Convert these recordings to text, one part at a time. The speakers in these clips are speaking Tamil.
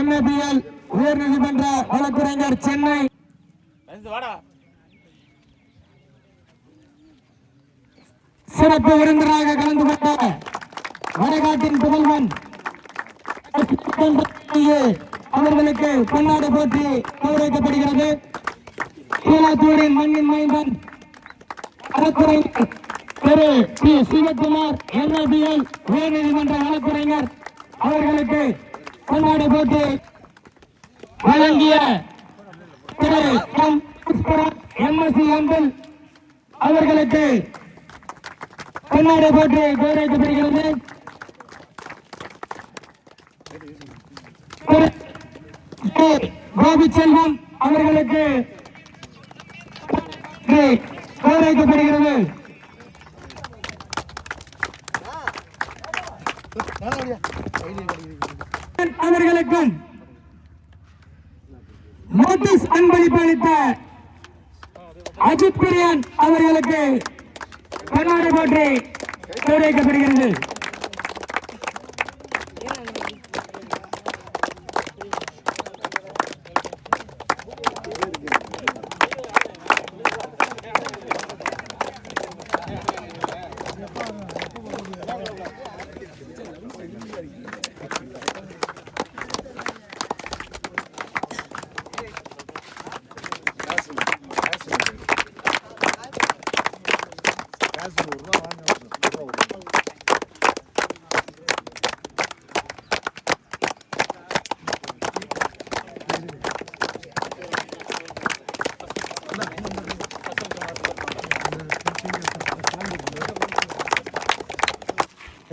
NABL உயர்நீதிமன்ற வழக்கறிஞர் சென்னை சிறப்பு விருந்தினராக கலந்து கொண்ட வடகாட்டின் புதல்வன் அவர்களுக்கு பொன்னாடை போற்றி கௌரவிக்கப்படுகிறது. கீழாத்தூரின் மண்ணின் மைந்தன் வழக்கறிஞர் திரு பி. சிவகுமார் NABL உயர்நீதிமன்ற வழக்கறிஞர் அவர்களுக்கு பொன்னாடை போற்றி வழங்கிய திரு MSc அம்பிள் அவர்களுக்கு பொன்னாடை போற்றி கௌரவிக்கப்படுகிறது. கோபிச்செல்வம் அவர்களுக்கு கௌரவிக்கப்படுகிறது. அவர்களுக்கும் நோட்டீஸ் அன்பளிப்பு அளித்த அஜித் பிரியன் அவர்களுக்கு பொன்னாடை போற்றி கௌரவிக்கப்படுகிறது.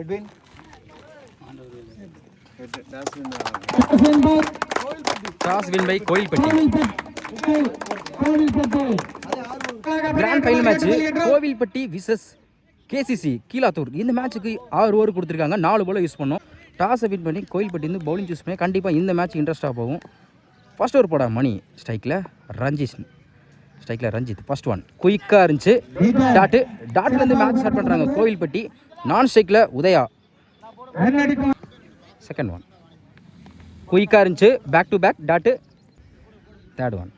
Edwin? Toss win by Kovilpatti. Grand final match Kovilpatti versus KCC Keezhathur. இந்த மேட்சுக்கு 6 ஓவர் கொடுத்துருக்காங்க. 4 பால் யூஸ் பண்ணோம். டாஸை வின் பண்ணி கோயில்பட்டி வந்து பவுலிங் சூஸ் பண்ணி கண்டிப்பாக இந்த மேட்ச் இன்ட்ரெஸ்ட்டாக போகும். ஃபர்ஸ்ட் ஓவர் போட மணி ஸ்ட்ரைக்கில் ரஞ்சித் ஃபர்ஸ்ட் ஒன் குயிக்காக இருந்துச்சு. டாட்லேருந்து மேட்ச் ஸ்டார்ட் பண்ணுறாங்க கோவில்பட்டி. நான் ஸ்ட்ரைக்கில் உதயா செகண்ட் ஒன் குயிக்காக இருந்துச்சு. Back to back dot. Third one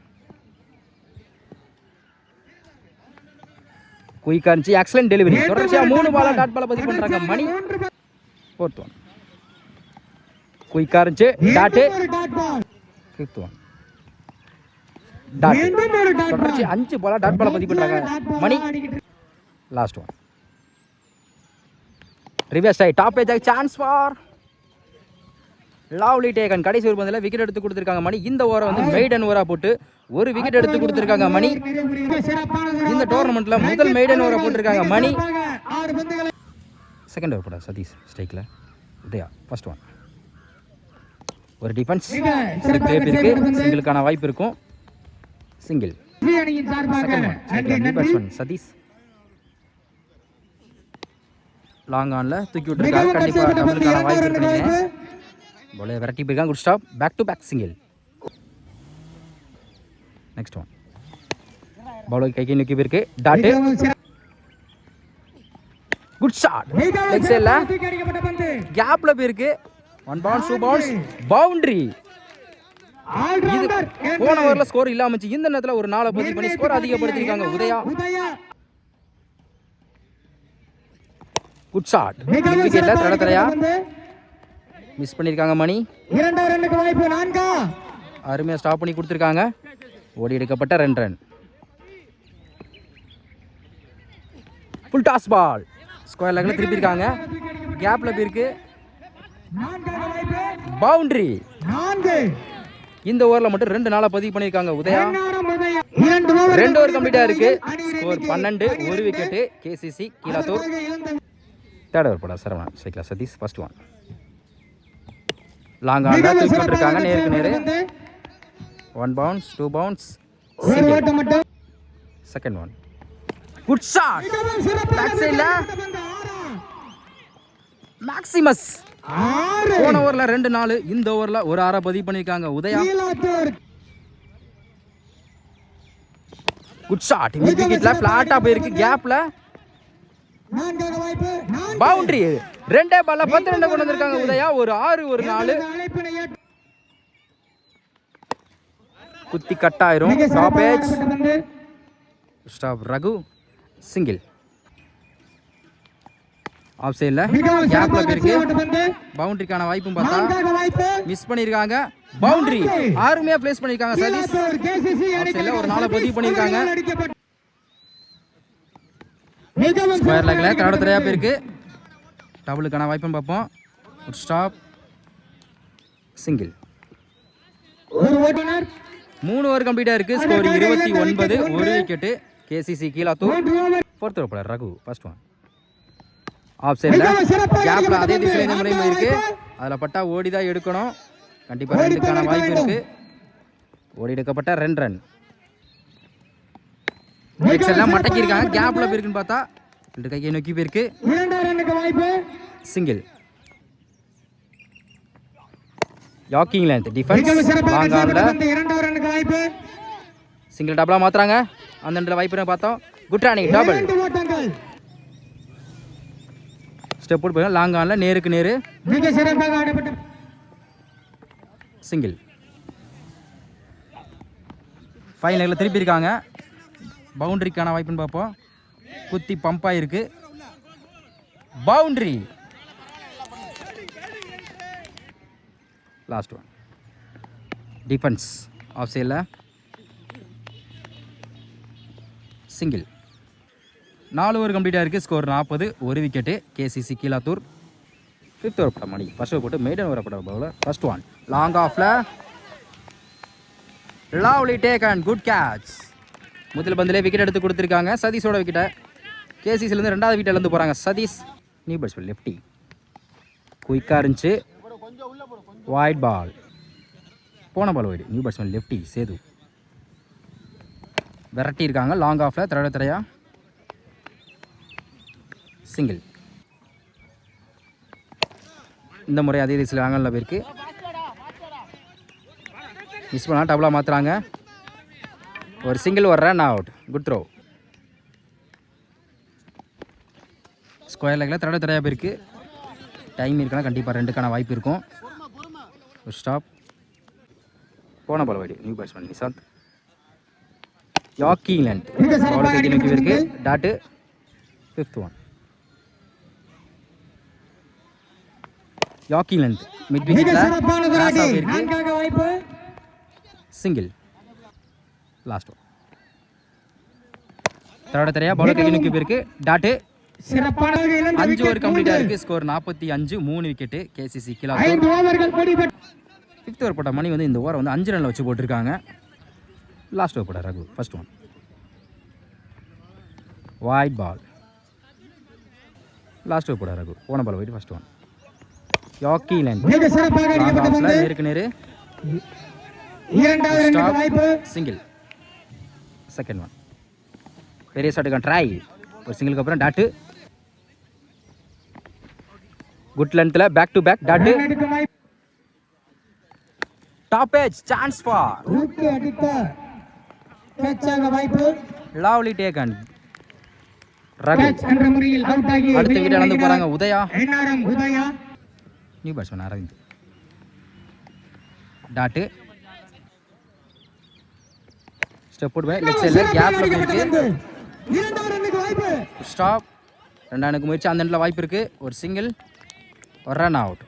குயிக்காக இருந்துச்சு. Excellent delivery. தொடர்ச்சியாக 3 பாலாக டாட் பாலை பதிவு பண்ணுறாங்க மணி. ஃபோர்த் ஒன் குயிக்காக இருந்துச்சு. டாட்டு. Fifth one dot. தொடர்ச்சி 5 பாலாக டாட் பாலை பதிவு பண்ணுறாங்க மணி. லாஸ்ட் ஒன் ரிவர்ஸ் ஆகி டாப் பேஜ் ஆகி சான்ஸ் ஃபார் லவ்லி டேக்கன். கடைசி ஒரு பந்தில் விக்கெட் எடுத்து கொடுத்துருக்காங்க மணி. இந்த ஓவரை வந்து மெய்டன் ஓவராக போட்டு ஒரு விக்கெட் எடுத்து கொடுத்துருக்காங்க மணி. இந்த டோர்னமெண்ட்டில் முதல் மெய்டன் ஓவரை போட்டிருக்காங்க மணி. செகண்ட் ஓவர் போட சதீஷ் ஸ்ட்ரைக்கில் உதயா ஃபர்ஸ்ட் ஒன் ஒரு டிஃபென்ஸ் இருக்கு. சிங்கிளுக்கான வாய்ப்பு இருக்கும். Single. Second one batsman Satish long ஆனில் தூக்கி விட்டுருக்காங்க. கண்டிப்பாக டபுளுக்கான வாய்ப்பு இருக்குங்க. பாலே விரட்டி போயிருக்காங்க. Good stop. Back to back single. Next one பாலோ கைக்கு நோக்கி போயிருக்கு. டாட்டு. Good shot. லெக் சைடுல கேப்ல போயிருக்கு. 1 பவுன்ஸ் 2 பவுன்ஸ் பவுண்டரி. இது போன ஓவரில் ஸ்கோர் இல்லாமச்சு. இந்த நேரத்தில் ஒரு 4 பதிவு பண்ணி ஸ்கோர் அதிகப்படுத்திருக்காங்க உதயா. Good shot. விக்கெட்ல தடதடையா மிஸ் பண்ணிருக்காங்க மணி. அருமையா ஸ்டாப் பண்ணி கொடுத்துருக்காங்க. ஓடி எடுக்கப்பட்ட 2 run. Full toss ball square லெக்ல திருப்பி இருக்காங்க. கேப்ல போயிருக்கு. பவுண்டரி. இந்த ஓவரில் மட்டும் 2 நாளா பதிவு பண்ணியிருக்காங்க உதயா. 2 ஓவர் கம்ப்ளீட்டா இருக்கு. Score 12. 1 wicket KCC Keezhathur. Third over போட சரவணன் ஸ்ட்ரைக்கில் Satish first one long on தூக்கி விட்டுருக்காங்க. நேருக்கு நேரு. 1 bounce 2 bounce second one good shot. Back சைடுல மேக்ஸிமஸ். போன ஓவரில் 2 4 இந்த ஓவரில் ஒரு 6 பதிவு பண்ணியிருக்காங்க உதயா. Good shot. விக்கெட்ல பிளாட்டா போயிருக்கு. கேப்ல பவுண்டரி. 2 பால்ல 10 ரன் கொண்டு வந்திருக்காங்க உதயா. ஒரு 6 ஒரு 4 குத்தி கட் ஆயிரும். Top edge stop. Raghu single. Off சைடுல கேப்ல போயிருக்கு. பவுண்டரிக்கான வாய்ப்பும் பார்த்தா மிஸ் பண்ணிருக்காங்க. பவுண்டரி ஆறுமையா பிளேஸ் பண்ணிருக்காங்க சதீஷ். ஆஃப் சைடுல ஒரு 4 பதிவு பண்ணிருக்காங்க. ஸ்கொயர் லெக்ல தடத்தரையா போயிருக்கு. டபுளுக்கான வாய்ப்பும் பார்ப்போம். ஒரு ஸ்டாப். சிங்கிள். 3 ஓவர் கம்ப்ளீட்டா இருக்கு. ஸ்கோர் 29. ஒரு wicket. KCC Keezhathur. 4th over player Raghu first one. Off சைடுல கேப்ல அதே திசையில இந்த முறையும் இருக்கு. அதுல பட்டா ஓடி தான் எடுக்கணும். கண்டிப்பா ரெண்டுக்கான வாய்ப்பு இருக்கு. ஓடி எடுக்கப்பட்ட 2 ரன். லெக்ஸ் எல்லாம் மடக்கி இருக்காங்க. கேப்ல போயிருக்குன்னு பார்த்தா 2 கையை நோக்கி போயிருக்கு. சிங்கிள். யாக்கிங் லென்த் டிஃபென்ஸ் லாங் ஆன்ல சிங்கிள் டபுளா மாத்துறாங்க. அந்த ரெண்டு வாய்ப்பு பார்த்தோம். Good running double. ஸ்டெப் போட்டு போய் லாங் ஆன்ல நேருக்கு நேரு சிங்கிள். ஃபைன் லெக்ல திருப்பி இருக்காங்க. பவுண்டரிக்கான வாய்ப்புன்னு பார்ப்போம். குத்தி பம்ப் ஆயிருக்கு. Boundary. Last one. Defence off சைடில் சிங்கிள். 4 ஓவர் கம்ப்ளீட்டாக இருக்குது. ஸ்கோர் 40. ஒரு wicket. KCC Keezhathur. 5th over படம் மணி. ஃபர்ஸ்ட் ஓவர் போட்டு மெய்டன் ஓவர் படம் பவுலர். ஃபர்ஸ்ட் ஒன் லாங் ஆஃப்ல lovely take and good catch. முதல் பந்திலே விக்கெட் எடுத்து கொடுத்துருக்காங்க. சதீஷோட விக்கெட்டை கேசிசிலேருந்து 2வது விக்கெட் இழந்து போகிறாங்க. Sathish new batsman lefty. குயிக்காக இருந்துச்சு. Wide ball. போன ball wide. New batsman lefty Sethu. விரட்டி இருக்காங்க. லாங் ஆஃப்ல திரையா சிங்கிள். இந்த முறை அதே திசையில் ஆங்கலில் போயிருக்கு. மிஸ் பண்ணால் டபுளாக மாற்றுறாங்க. ஒரு சிங்கிள் ஒரு run out. Good throw. Square லெக்கில் திரையா போயிருக்கு. டைம் இருக்கலாம். கண்டிப்பாக 2க்கான வாய்ப்பு இருக்கும். ஒரு ஸ்டாப். போன ball wide. New batsman Nishanth. Yorking length பாலுக்கு நோக்கி போயிருக்கு. Dot. 5th one. Yorking length mid விக்கெட்ல கிராஸ் ஆகிருக்கு. சிங்கிள். Last one. திரையா பாலுக்கு நோக்கி போயிருக்கு. டாட்டு. 5 ஓவர் கம்ப்ளீட்டா இருக்கு. Score 45. 3 wicket. KCC Keezhathur. 5th over போட்ட மணி வந்து இந்த ஓவரை வந்து 5 ரன்ல வச்சு போட்டிருக்காங்க. லாஸ்ட் ஓவர் போட Raghu first one. Wide ball. Last over போட ரகு. போன பால் வைட். First one. யாக்கி லென்த் நேருக்கு நேரு சிங்கிள். Second one. பெரிய ஷாட்டுக்கான ட்ரை. ஒரு சிங்கிளுக்கு அப்புறம் டாட்டு. குட் லென்த்ல back to back dot. Top edge chance for lovely taken. Raghu அடுத்த விக்கெட் இழந்து போறாங்க. Udaya. New batsman Aravind. Dot. Step போட் பை லெஃப்ட் சைடுல கேப்ல இருக்கு. ஸ்டாப். 2 ரன்னுக்கு முயற்சி. அந்த இடத்துல வாய்ப்பு இருக்கு. ஒரு சிங்கிள் ஒரு ரன் அவுட்.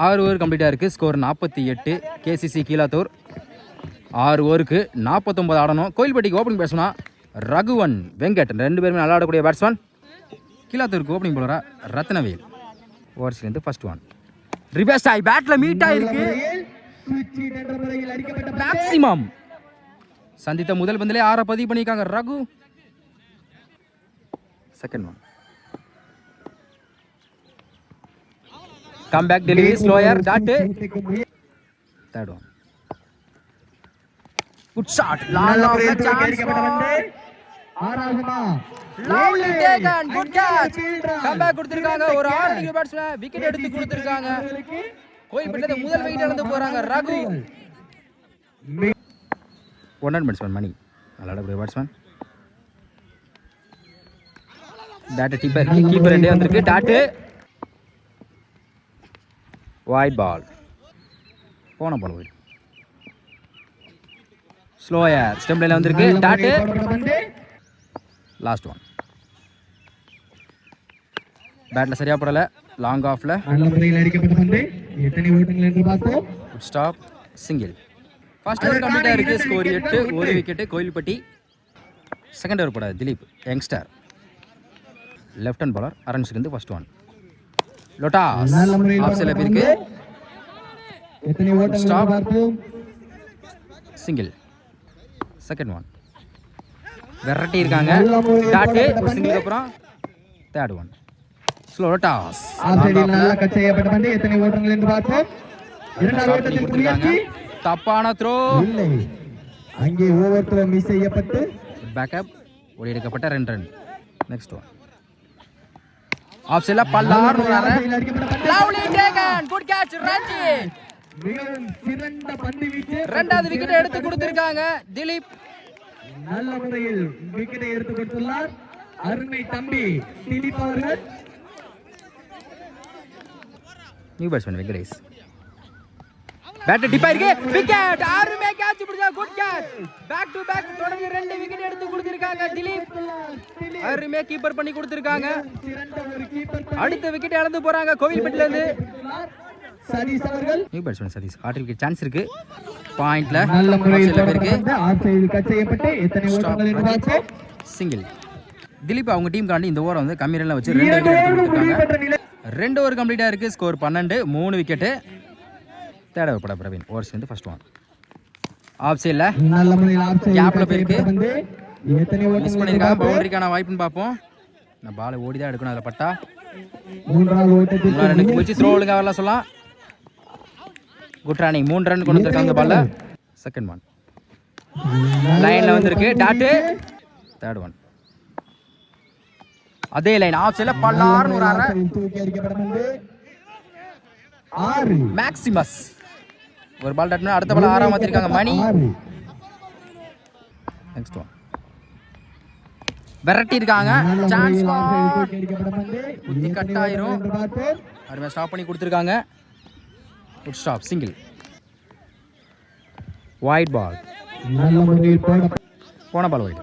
6 ஓவர் கம்ப்ளீட்டா இருக்கு. ஸ்கோர் 48. கேசிசி கீழாத்தூர். 6 ஓவருக்கு 49 ஆடணும். கோயில்பட்டிக்கு ஓப்பனிங் பேட்ஸ்மேன் ரகுவன் வெங்கட். 2 பேருமே நல்லா ஆடக்கூடிய பேட்ஸ்மேன். கீழாத்தூருக்கு ஓப்பனிங் போலரா ரத்னவேல். ஓவர்ஸ்லேருந்து ஃபர்ஸ்ட் ஒன். ரிவர்ஸ் ஆகி பேட்ல மீட் ஆயிருக்கு. மேக்ஸிமம் சந்தித்த முதல் பந்திலே 6 பதிவு பண்ணியிருக்காங்க Raghu. Second one. Comeback delivery slower dot. Third one. Good shot. Long off chance lovely taken. Good catch. Comeback கொடுத்திருக்காங்க. ஒரு ஆர்டிங் பேட்ஸ்மேன் விக்கெட் எடுத்து கொடுத்திருக்காங்க. கோயில்பட்டில முதல் விக்கெட் இழந்து போறாங்க ரகு. ஒன் பேட்ஸ்மேன் மணி. நல்லா ஆடக்கூடிய பேட்ஸ்மேன். டாட் டிப்பர் கீப்பர் ரெண்டே வந்திருக்கு. டாட் வைட் பால் போன பால் போயிடு. ஸ்லோயர் ஸ்டெம்ப் லைன்ல வந்திருக்கு. Dot last one. பேட்ல சரியா படல. லாங் ஆஃப்ல stop single. First over complete ஆயிருக்கு. ஸ்கோர் 8. ஒரு விக்கெட் கோயில்பட்டி. செகண்ட் ஓவர் போட திலீப் யங்ஸ்டர் லெஃப்ட் ஹேண்ட் பாலர். அரன்ஸுக்கு வந்து ஃபர்ஸ்ட் ஒன். லோட்டாஸ் ஆஃப் சைட்ல இருக்கு. Stop single. Second one. Variety இருக்காங்க. டாட் ஒரு சிங்கிளுக்கு அப்புறம் தேர்ட் ஒன். ஸ்லோ லோட்டாஸ் தப்பான த்ரோ. அங்கே ஓவர் த்ரோ மிஸ் செய்யப்பட்டு பேக்கப் ஓடி எடுக்கப்பட்ட 2 ரன். Next one. ஆஃப் சைட்ல பல்லார் lovely taken. Good catch Ranjith. மிகவும் சிறந்த பந்து வீச்சு. இரண்டாவது விக்கெட் எடுத்து கொடுத்திருக்காங்க திலீப். நல்ல முறையில் விக்கெட்டை எடுத்து கொடுத்துள்ளார் அருமை தம்பி திலீப் அவர்கள். New batsman Venkatesh. பேட் டிப்பா இருக்கு. விக்கெட். அருமை கேட்ச் பிடிச்சா. Good catch. Back to back தொடர்ந்து 2 விக்கெட் எடுத்து கொடுத்திருக்காங்க திலீப். அருமை கீப்பர் பண்ணி கொடுத்திருக்காங்க. அடுத்த விக்கெட் இழந்து போறாங்க கோவில்பட்டில இருந்து சதீஷ் அவர்கள். New batsman Satish. Order wicket chance இருக்கு. பாயிண்ட்ல நல்ல முறையில் இருக்கு. ஆஃப் சைடு கட் செய்யப்பட்டு எத்தனை ஓட்டங்கள் என்று சிங்கிள். திலீப் அவங்க டீம் காண்டி இந்த ஓவர் வந்து கம்மி ரன்ல வச்சு 2 விக்கெட் எடுத்து கொடுத்திருக்காங்க. 2 ஓவர் கம்ப்ளீட்டா இருக்கு. ஸ்கோர் 12. 3 விக்கெட். தேர்ட் ஓவர் பட பிரவீன். ஓவர்ஸ் வந்து ஃபர்ஸ்ட் ஒன். ஆஃப் சைட்ல நல்ல முறையில் ஆஃப் சைடு கேப்ல போயிருக்கு. எத்தனை மிஸ் ஓட்டங்கள் பண்ணிருக்காங்க. பவுண்டரிக்கான வாய்ப்புன்னு பார்ப்போம். நான் பால் ஓடி தான் எடுக்கணும். அதில் பட்டா மூன்றாவது ஓட்டத்தில் 3 ரன்னுக்கு போச்சு. த்ரோ ஒழுங்கா வரலாம் சொல்லலாம். Good running. 3 ரன் கொண்டு வந்திருக்காங்க பால்ல. Second one. லைன்ல வந்திருக்கு. Dot third one. அதே லைன் ஆஃப் சைட்ல பல்லார்னு ஒரு அரை. தூக்கி அடிக்கப்பட்டது 6. மேக்ஸிமஸ் ஒரு பால் டாட் அடுத்த பால் 6 மாத்திருக்காங்க மணி. Next one. வெரைட்டி இருக்காங்க. சான்ஸ் குத்தி கட் ஆயிரும். அருமையா ஸ்டாப் பண்ணி கொடுத்துருக்காங்க. Good stop single. Wide ball. நல்ல முறையில் போன பால் வைட்.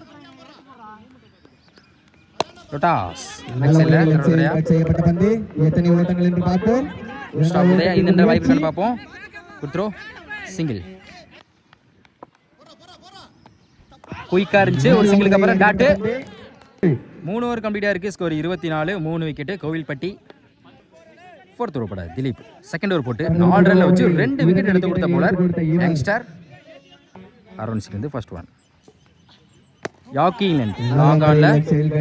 லோட்டாஸ் நல்ல முறையில் கட் செய்யப்பட்ட பந்து எத்தனை ஓட்டங்கள் என்று பார்ப்போம். ஸ்டாப் உதயா இந்த வாய்ப்பு கண்டு பார்ப்போம். Good throw single. குயிக்கா இருந்துச்சு. ஒரு சிங்கிளுக்கு அப்புறம் டாட். 3 ஓவர் கம்ப்ளீட்டா இருக்கு. Score 24. 3 wicket Kovilpatti. Fourth over போட திலீப். செகண்ட் ஓவர் போட்டு 4 ரன்ல வச்சு 2 விக்கெட் எடுத்து கொடுத்த போலர் யங்ஸ்டர் அரௌண்ட் வந்து ஃபர்ஸ்ட் ஒன். யாக்கிங் லாங் ஆன்ல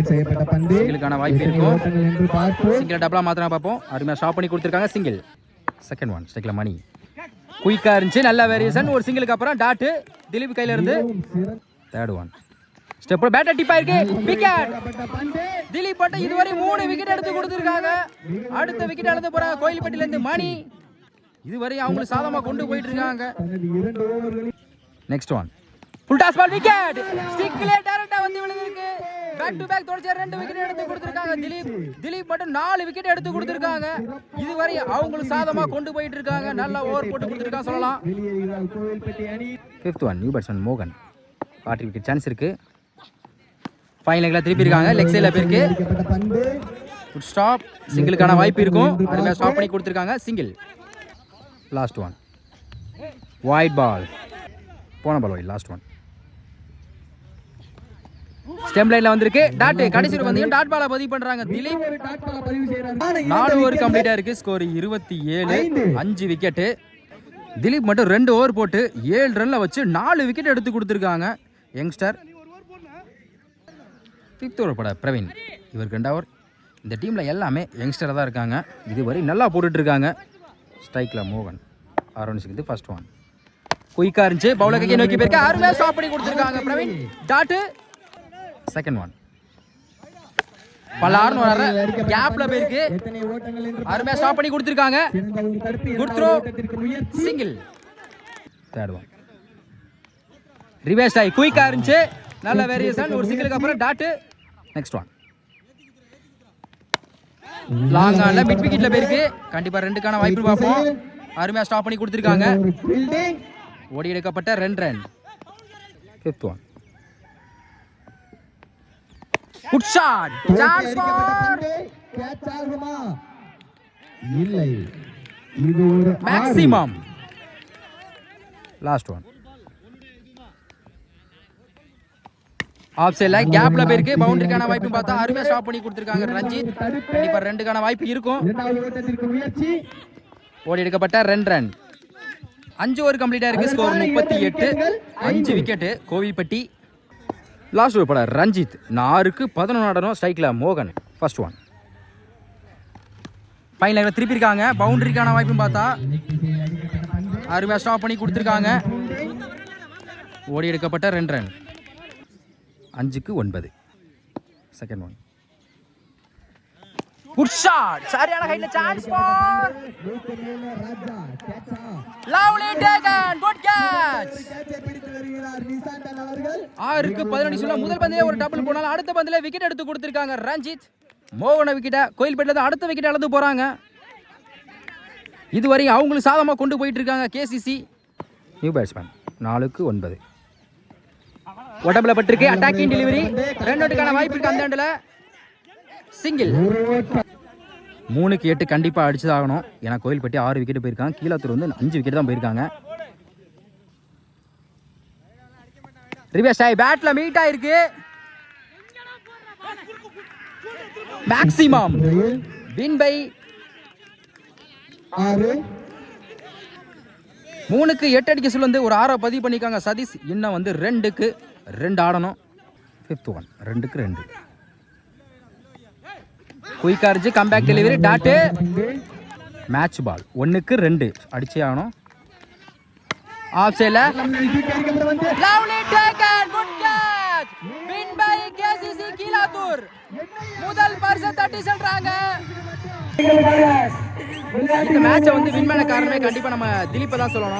செய்யப்பட்ட பந்து சிங்கிளுக்கான வாய்ப்பு இருக்கும். என்று பார்ப்போம். சிங்கிள் டபுளா மாத்திரமா பார்ப்போம். அருமையா ஸ்டாப் பண்ணி கொடுத்துருக்காங்க. சிங்கிள். Second one. ஸ்ட்ரைக்ல மணி. குயிக்கா இருந்துச்சு. நல்ல வேரியேஷன். ஒரு சிங்கிளுக்கு அப்புறம் டாட் திலீப் கையில இருந்து. Third one. ஸ்டெப் பேட்டர் டிப்பா இருக்கு. விக்கெட். திலீப் பட்ட இதுவரை 3 விக்கெட் எடுத்து கொடுத்திருக்காங்க. அடுத்த விக்கெட் இழந்து போறாங்க கோயில்பட்டில இருந்து மணி. இதுவரை அவங்களுக்கு சாதமா கொண்டு போயிட்டு இருக்காங்க. Next one. Full toss ball wicket. ஸ்டிக்ல டைரக்டா வந்து விழுந்திருக்கு. பேக் டு பேக் தொடர்ச்சியா 2 விக்கெட் எடுத்து கொடுத்திருக்காங்க திலீப் மட்டும் 4 விக்கெட் எடுத்து கொடுத்திருக்காங்க. இதுவரை அவங்களுக்கு சாதமா கொண்டு போயிட்டு இருக்காங்க. நல்ல ஓவர் போட்டு கொடுத்திருக்காங்க சொல்லலாம். Fifth one. நியூ பேட்ஸ்மேன் மோகன். ஆர்டர் விக்கெட் சான்ஸ் இருக்கு. ஃபைனல் லெக்ல திருப்பி இருக்காங்க. லெக் சைடுல போயிருக்கு. Good stop. சிங்கிளுக்கான வாய்ப்பு இருக்கும். அருமையா ஸ்டாப் பண்ணி கொடுத்திருக்காங்க. Single. Last one. Wide ball. போன பால் வைட். Last one. ஸ்டெம் லைன்ல வந்திருக்கு. டாட் கடைசி வந்து டாட் பால பதிவு பண்றாங்க திலீப். 4 ஓவர் கம்ப்ளீட்டா இருக்கு. ஸ்கோர் 27. 5 விக்கெட். திலீப் மட்டும் 2 ஓவர் போட்டு 7 ரன்ல வச்சு 4 விக்கெட் எடுத்து கொடுத்திருக்காங்க யங்ஸ்டர். ஃபிஃப்த் ஓவர் பட பிரவீன். இவருக்கு 2 ஓவர். இந்த டீமில் எல்லாமே யங்ஸ்டராக தான் இருக்காங்க. இதுவரை நல்லா போட்டுட்ருக்காங்க. ஸ்ட்ரைக்கில் மோகன். Around first one. குயிக்காக இருந்துச்சு. பவுலர் கையை நோக்கி போயிருக்க. அருமையாக ஸ்டாப் பண்ணி கொடுத்துருக்காங்க பிரவீன். டாட்டு. Second one. பல்லார்னு வர கேப்ல போயிருக்கு. அருமையாக ஸ்டாப் பண்ணி கொடுத்துருக்காங்க. Good throw single. Third one. Reverse ஆகி குயிக்காக இருந்துச்சு. நல்ல வேரியேஷன். ஒரு சிங்கிளுக்கு அப்புறம் டாட். Next one. லாங் ஆன்ல மிட் விக்கெட்ல போயிருக்கு. கண்டிப்பா 2க்கான வாய்ப்பு பார்ப்போம். அருமையா ஸ்டாப் பண்ணி கொடுத்திருக்காங்க. ஃபீல்டிங் ஓடி எடுக்கப்பட்ட 2 run. 5th one. Good shot. Chance for catch ஆகுமா? இல்லை. இது ஒரு மேக்ஸிமம். Last one. ஆஃப் சைடுல கேப்ல போயிருக்கு. பவுண்டரிக்கான வாய்ப்பு பார்த்தா அருமையா ஸ்டாப் பண்ணி கொடுத்திருக்காங்க ரஞ்சித். கண்டிப்பா 2க்கான வாய்ப்பு இருக்கும். இரண்டாவது ஓட்டத்திற்கு முயற்சி. ஓடி எடுக்கப்பட்ட 2 ரன். 5 ஓவர் கம்ப்ளீட்டா இருக்கு. Score 38. 5 wicket Kovilpatti. Last over பட ரஞ்சித் 4க்கு 11 ஆடணும். ஸ்ட்ரைக்ல மோகன். First one. ஃபைனல் திருப்பி இருக்காங்க. பவுண்டரிக்கான வாய்ப்பு பார்த்தா அருமையா ஸ்டாப் பண்ணி கொடுத்திருக்காங்க. ஓடி எடுக்கப்பட்ட 2 ரன். 5க்கு 9. Second one. Good shot. சரியான ஹைட்ல சான்ஸ் ஃபார் ராஜா கேட்சா. Lovely taken. Good catch. கேட்சை பிடித்து வருகிறார் நிசாந்தன் அவர்கள். 6க்கு 11 சொல்ல முதல் பந்திலே ஒரு டபுள் போனாலும் அடுத்த பந்திலே விக்கெட் எடுத்து கொடுத்திருக்காங்க ரஞ்சித். மோகன விக்கெட்டை கோயில்பேட்டில் அடுத்த விக்கெட் அளந்து போறாங்க. இதுவரை அவங்களுக்கு சாதமாக கொண்டு போயிட்டு இருக்காங்க கேசிசி. New batsman. 4க்கு 9. உடம்புல பட்டிருக்கு. Attacking delivery. 2 ஓட்டுக்கான வாய்ப்பு இருக்கு. அந்த எண்டில் சிங்கிள். 3க்கு 8 கண்டிப்பாக அடிச்சுதாகணும். ஏன்னா கோயில்பட்டி 6 விக்கெட் போயிருக்காங்க. கீழத்தூர் வந்து 5 விக்கெட் தான் போயிருக்காங்க. ரிவர்ஸ் ஆகி பேட்ல மீட் ஆயிருக்கு. Maximum win by 6. 3க்கு 8 அடிக்க சொல்ல வந்து ஒரு 6 பதிவு பண்ணிக்காங்க சதீஷ். இன்னும் வந்து 2க்கு 2 ஆடணும். 5th one. 2க்கு 2. குயிக் ஆர்ஜி comeback delivery dot. Match ball. 1க்கு 2 அடிச்சே ஆகணும். ஆஃப் சைடுல lovely taken. Good catch. Win by KCC Keezhathur. முதல் பரிசு தட்டி செல்றாங்க. இந்த மேட்சை வந்து வின் பண்ண காரணமே கண்டிப்பா நம்ம திலீப்பை தான் சொல்லணும்.